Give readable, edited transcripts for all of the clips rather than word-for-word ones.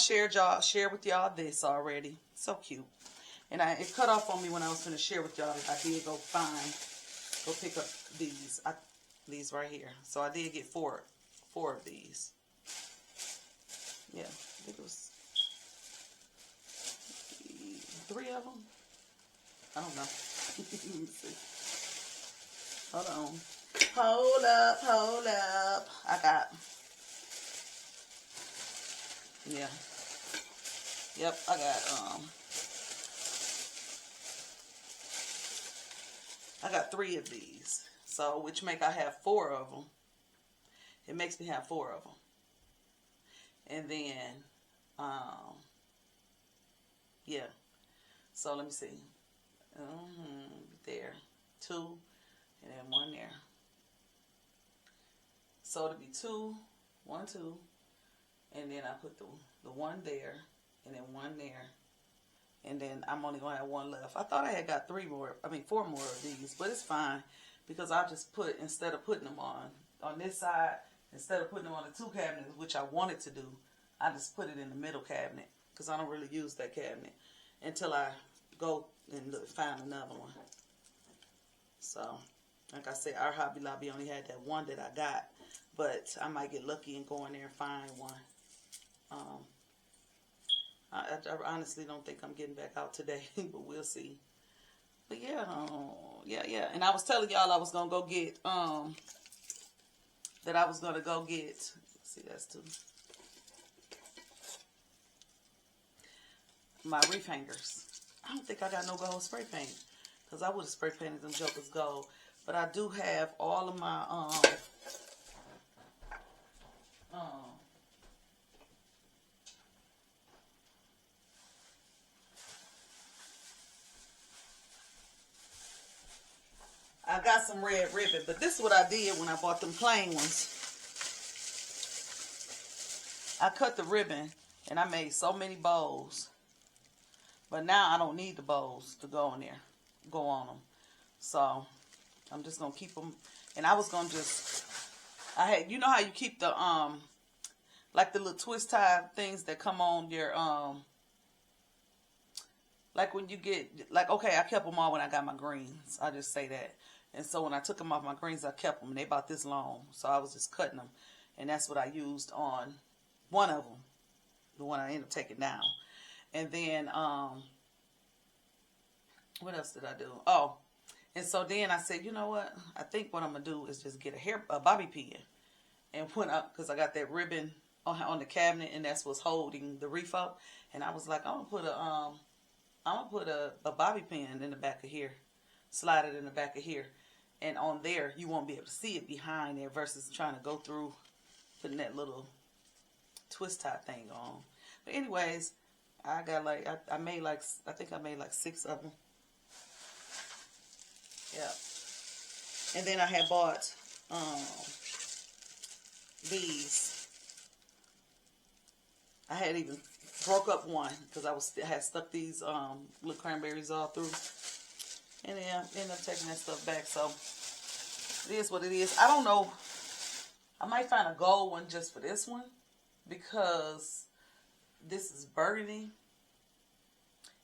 shared with y'all this already. So cute. And it cut off on me when I was going to share with y'all that I did go pick up these right here. So I did get four of these. Yeah, I think it was 3 of them. I don't know. Let me see. Hold on. Hold up. I got. Yeah. Yep, I got 3 of these. So, which make I have 4 of them. It makes me have 4 of them. And then, yeah. So, let me see. There. 2. And then 1 there. So, it'll be 2. 1, 2. And then I put the 1 there. And then 1 there. And then I'm only going to have 1 left. I thought I had got 4 more of these. But it's fine. Because I just put, instead of putting them on this side, instead of putting them on the 2 cabinets, which I wanted to do, I just put it in the middle cabinet. Because I don't really use that cabinet until I go and find another one. So, like I said, our Hobby Lobby only had that 1 that I got. But I might get lucky and go in there and find one. I honestly don't think I'm getting back out today, but we'll see. But yeah, yeah. And I was telling y'all I was gonna go get let's see, that's 2. My wreath hangers. I don't think I got no gold spray paint, because I would have spray painted them jokers gold. But I do have all of my I got some red ribbon, but this is what I did when I bought them plain ones. I cut the ribbon and I made so many bows. But now I don't need the bows to go on them. So I'm just going to keep them. And I was going to you know how you keep the, like the little twist tie things that come on your, like when you get, like, okay, I kept them all when I got my greens. I just say that. And so when I took them off my greens, I kept them. And they about this long. So I was just cutting them. And that's what I used on one of them. The one I ended up taking down. And then, what else did I do? Oh, and so then I said, you know what? I think what I'm going to do is just get a bobby pin. And put up, because I got that ribbon on the cabinet. And that's what's holding the wreath up. And I was like, I'm going to put a bobby pin in the back of here. Slide it in the back of here. And on there, you won't be able to see it behind there versus trying to go through putting that little twist tie thing on. But anyways, I got I think I made like 6 of them. Yeah. And then I had bought these. I had even broke up one because I had stuck these little cranberries all through. And then I ended up taking that stuff back. So it is what it is. I don't know. I might find a gold one just for this one, because this is burgundy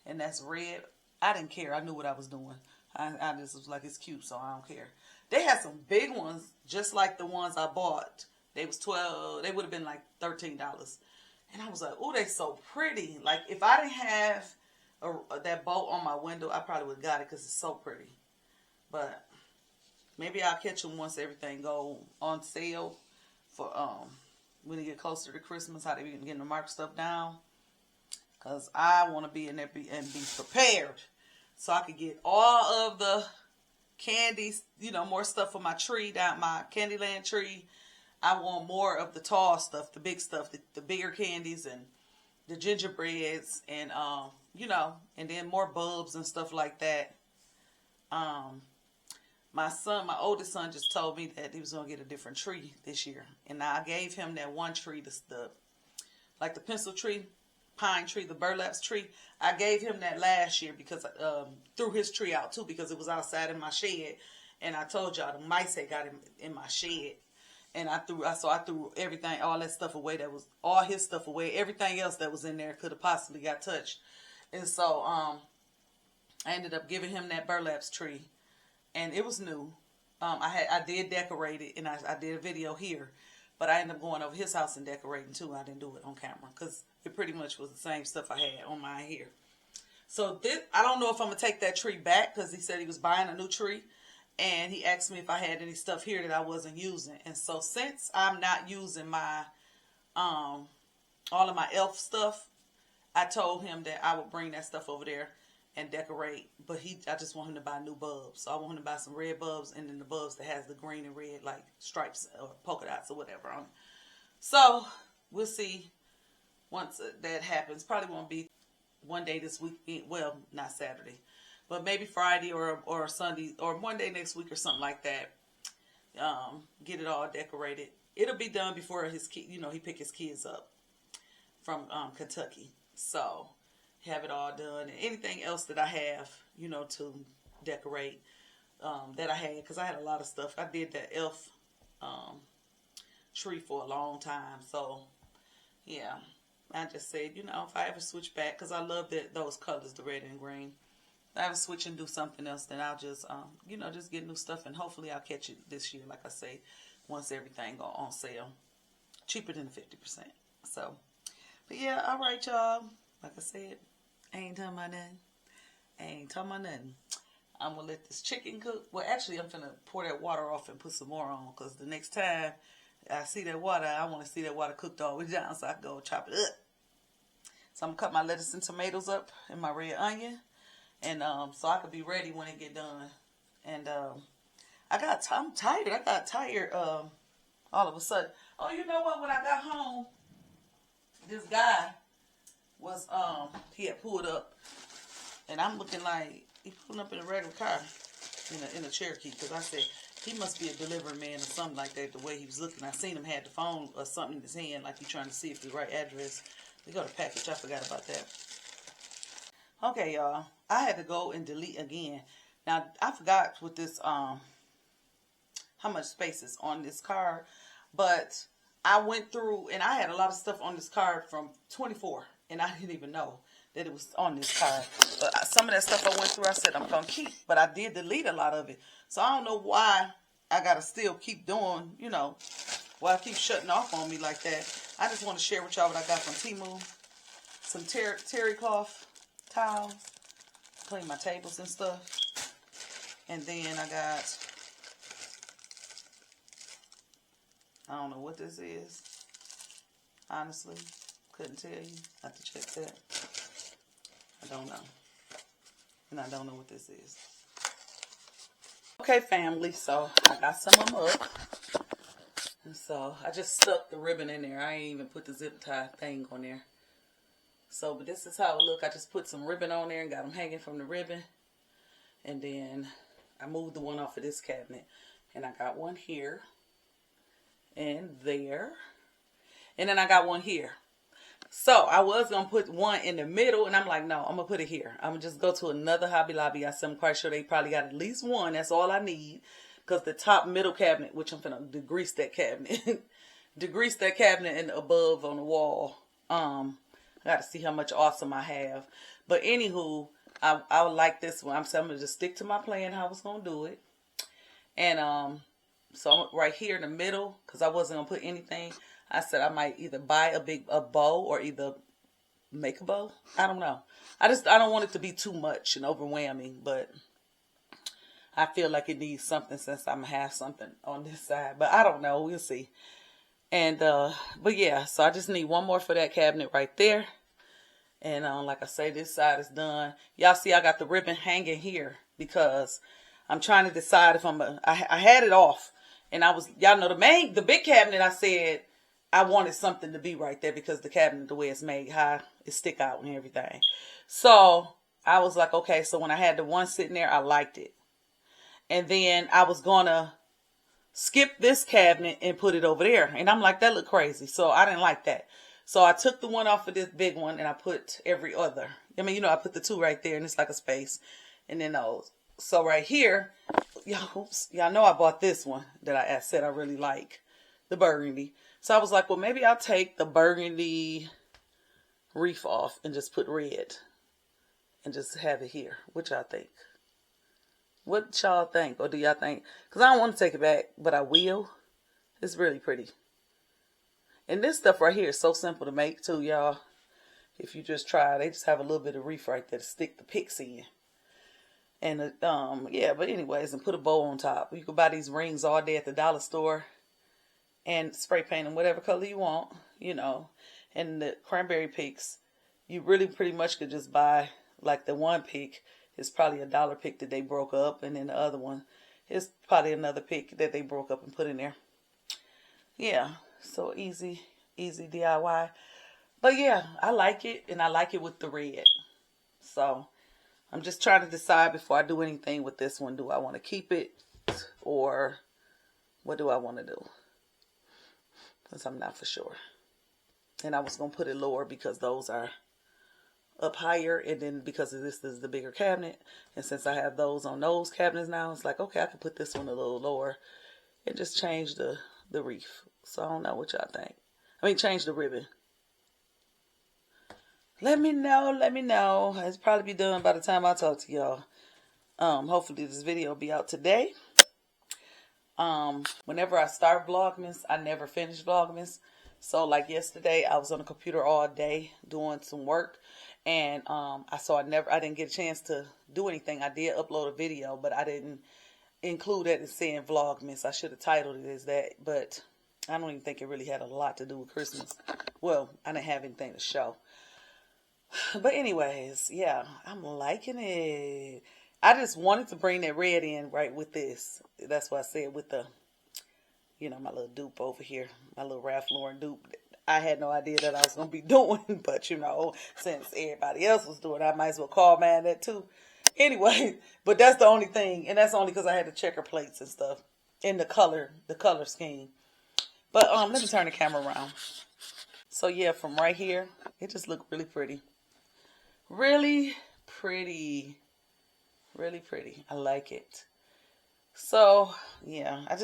and that's red. I didn't care. I knew what I was doing. I just was like, it's cute, so I don't care. They had some big ones, just like the ones I bought. They was $12. They would have been like $13. And I was like, oh, they so pretty. Like, if I didn't have that bow on my window, I probably would have got it because it's so pretty. But maybe I'll catch them once everything go on sale for when it get closer to Christmas, how they be getting the mark stuff down. Because I want to be in there and be prepared, so I could get all of the candies, you know, more stuff for my tree, down my Candyland tree. I want more of the tall stuff, the big stuff, the bigger candies and the gingerbreads and, you know, and then more bulbs and stuff like that. My oldest son just told me that he was going to get a different tree this year. And I gave him that one tree, like the pencil tree, pine tree, the burlap tree. I gave him that last year because threw his tree out too because it was outside in my shed. And I told y'all the mice had got him in my shed. And I threw everything, all that stuff away. That was all his stuff away. Everything else that was in there could have possibly got touched. And so I ended up giving him that burlap tree, and it was new. I did decorate it, and I did a video here, but I ended up going over his house and decorating too. I didn't do it on camera because it pretty much was the same stuff I had on mine here. So this, I don't know if I'm gonna take that tree back because he said he was buying a new tree. And he asked me if I had any stuff here that I wasn't using. And so since I'm not using my, all of my elf stuff, I told him that I would bring that stuff over there and decorate. But I just want him to buy new bulbs. So I want him to buy some red bulbs and then the bulbs that has the green and red, like stripes or polka dots or whatever on it. So we'll see once that happens. Probably won't be one day this week. Well, not Saturday. But maybe Friday or Sunday or one day next week or something like that. Get it all decorated. It'll be done before his kid, he pick his kids up from Kentucky. So have it all done. And anything else that I have, to decorate that I had, because I had a lot of stuff. I did that elf tree for a long time. So yeah, I just said, if I ever switch back, because I love those colors, the red and green. If I ever switch and do something else, then I'll just, just get new stuff, and hopefully I'll catch it this year, like I say, once everything go on sale. Cheaper than 50%. So, but yeah, all right, y'all. Like I said, I ain't talking about nothing. I'm going to let this chicken cook. Well, actually, I'm going to pour that water off and put some more on, because the next time I see that water, I want to see that water cooked all the way down so I can go chop it up. So I'm going to cut my lettuce and tomatoes up and my red onion. And so I could be ready when it get done. And I'm tired. I got tired all of a sudden. Oh, you know what? When I got home, this guy was he had pulled up, and I'm looking like he pulling up in a regular car, in a Cherokee, because I said he must be a delivery man or something like that. The way he was looking, I seen him had the phone or something in his hand, like he's trying to see if the right address. We got a package. I forgot about that. Okay, y'all. I had to go and delete again. Now, I forgot with this, how much space is on this card. But I went through, and I had a lot of stuff on this card from 24. And I didn't even know that it was on this card. But some of that stuff I went through, I said I'm going to keep. But I did delete a lot of it. So I don't know why I got to still keep doing, why I keep shutting off on me like that. I just want to share with y'all what I got from Temu. Some terry cloth towels, clean my tables and stuff. And then I don't know what this is. Honestly, couldn't tell you. I have to check that. I don't know. And I don't know what this is. Okay, family, so I got some of them up. And so I just stuck the ribbon in there. I ain't even put the zip tie thing on there. So, but this is how it look. I just put some ribbon on there and got them hanging from the ribbon. And then I moved the one off of this cabinet. And I got one here. And there. And then I got one here. So, I was going to put one in the middle. And I'm like, no, I'm going to put it here. I'm going to just go to another Hobby Lobby. I'm quite sure they probably got at least one. That's all I need. Because the top middle cabinet, which I'm going to degrease that cabinet. Degrease that cabinet and above on the wall. I got to see how much awesome I have. But anywho, I would like this one. I'm going to just stick to my plan how I was going to do it. And so I'm right here in the middle, because I wasn't going to put anything. I said I might either buy a bow or either make a bow. I don't know. I don't want it to be too much and overwhelming. But I feel like it needs something since I'm going to have something on this side. But I don't know. We'll see. And, but yeah, so I just need one more for that cabinet right there. And, like I say, this side is done. Y'all see I got the ribbon hanging here because I'm trying to decide if I had it off. And y'all know the big cabinet, I said I wanted something to be right there because the cabinet, the way it's made, how it stick out and everything. So I was like, okay, so when I had the one sitting there, I liked it. And then I was going to skip this cabinet and put it over there. And I'm like, that look crazy. So I didn't like that. So I took the one off of this big one and I put every other. I mean, I put the two right there and it's like a space. And then those. So right here, y'all know I bought this one that I said I really like. the burgundy. So I was like, well, maybe I'll take the burgundy wreath off and just put red and just have it here. What y'all think? What y'all think? Or do y'all think? Because I don't want to take it back, but I will. It's really pretty. And this stuff right here is so simple to make too, y'all. If you just try, they just have a little bit of wreath right there to stick the picks in. And yeah, but anyways, and put a bow on top. You can buy these rings all day at the dollar store and spray paint them whatever color you want, you know. And the cranberry picks, you really pretty much could just buy, like the one pick is probably $1 pick that they broke up, and then the other one is probably another pick that they broke up and put in there. Yeah, so easy DIY. But yeah, I like it, and I like it with the red. So I'm just trying to decide before I do anything with this one. Do I want to keep it, or what do I want to do? Because I'm not for sure. And I was going to put it lower because those are up higher. And then because of this is the bigger cabinet. And since I have those on those cabinets now, it's like, okay, I can put this one a little lower and just change the wreath. So I don't know what y'all think. I mean, change the ribbon. Let me know. Let me know. It's probably be done by the time I talk to y'all. Hopefully this video will be out today. Whenever I start Vlogmas, I never finish Vlogmas. So like yesterday, I was on the computer all day doing some work, and I didn't get a chance to do anything. I did upload a video, but I didn't include that in saying Vlogmas. I should have titled it as that, but I don't even think it really had a lot to do with Christmas. Well, I didn't have anything to show. But anyways, yeah, I'm liking it. I just wanted to bring that red in right with this. That's why I said with the, you know, my little dupe over here, my little Ralph Lauren dupe. I had no idea that I was going to be doing, but you know, since everybody else was doing it, I might as well call mine that too. Anyway, but that's the only thing, and that's only because I had the checker plates and stuff in the color scheme. But let me turn the camera around. So yeah, from right here, it just looked really pretty. Really pretty. Really pretty. I like it. So, yeah, I just